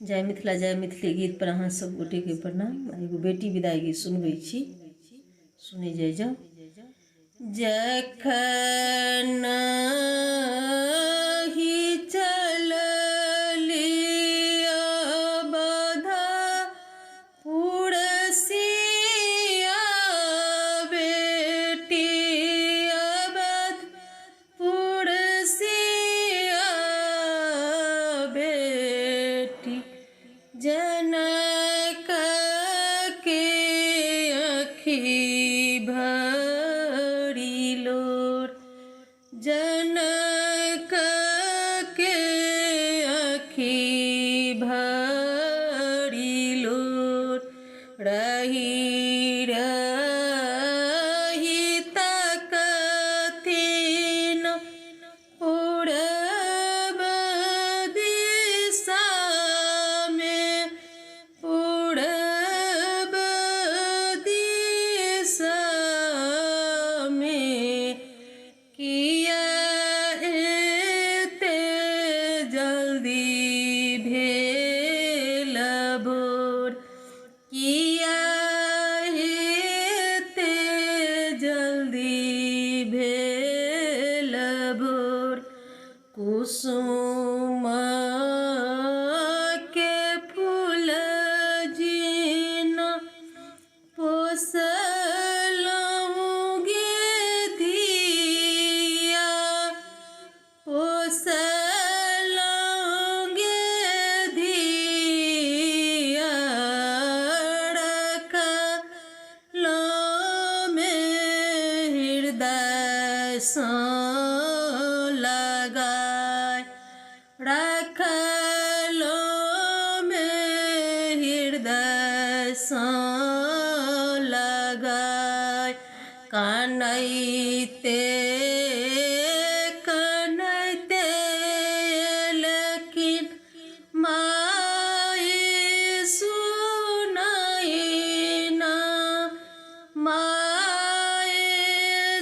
जय मिथिला जय मैथिली गीत पर अहाँ सब गोटे के प्रणाम। एगो बेटी विदाई गीत सुनबै छी, सुनै जाइ जाउ। जखन ही चलली अवधपुर सिया बेटी, अवधपुर सिया बेटी, जनक के अखी भरी लोर, जनक के अखी भरी लोर, रही रही तकथिन पूरब दिशा में, पूरब दिशा में, किया एते जल्दी भेल भोर, किया एते जल्दी भेल भोर, कुसुम के फूल जिन पोसलहुँ गे धिया, पोसलहुँ गे धिया, रखलहुँ में हृदय सँ लगाय, रखलहुँ में हृदय सँ लगाय, कानैते कानैते एलखिन माय सुनैना, माय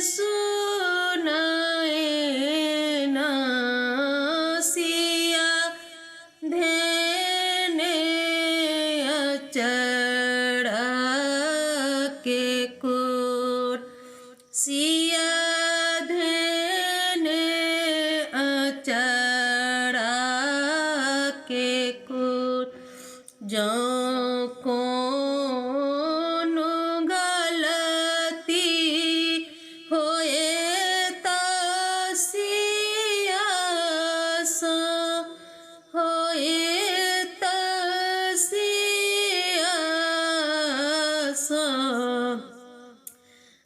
सुनैना, सिया धेने अचरा के कोर, सिया धेने अचरा के कोर, जौं कोनो गलती होए तऽ सिया सँ, होए तऽ सिया सँ,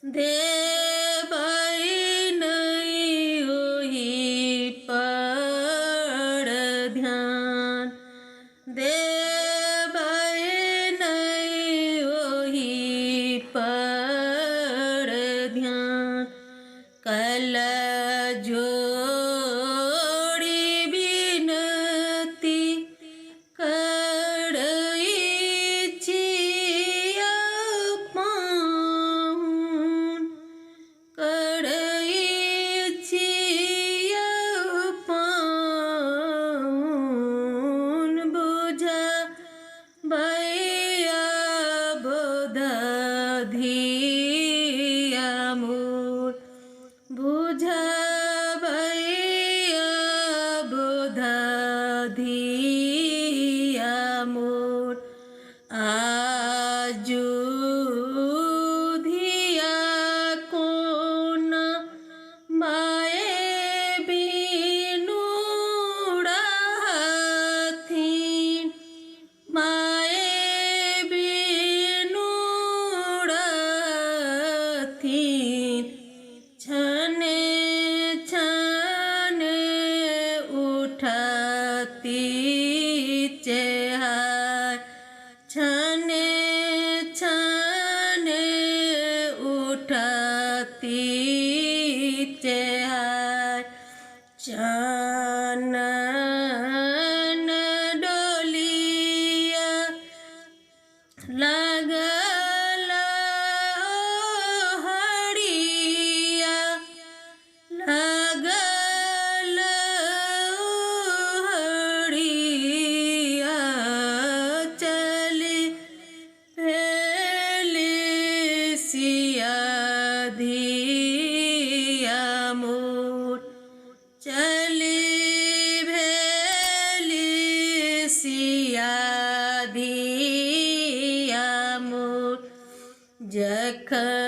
देबै नहि ओहि पर ध्यान, देबै नहि ओहि पर ध्यान, कल जोड़ी विनती करै छी अपन, करै छी अपन, बुझबै अबोध धिया मोर, बुझबै अबोध धिया मोर, आजू धिया कोना माए बिनु रहथिन, माए बिनु रहथिन, छने छने उठती चेहाय, छने छने उठती चेहाय, चानन डोलिया लागल हरिया, लागल हरिया, जखन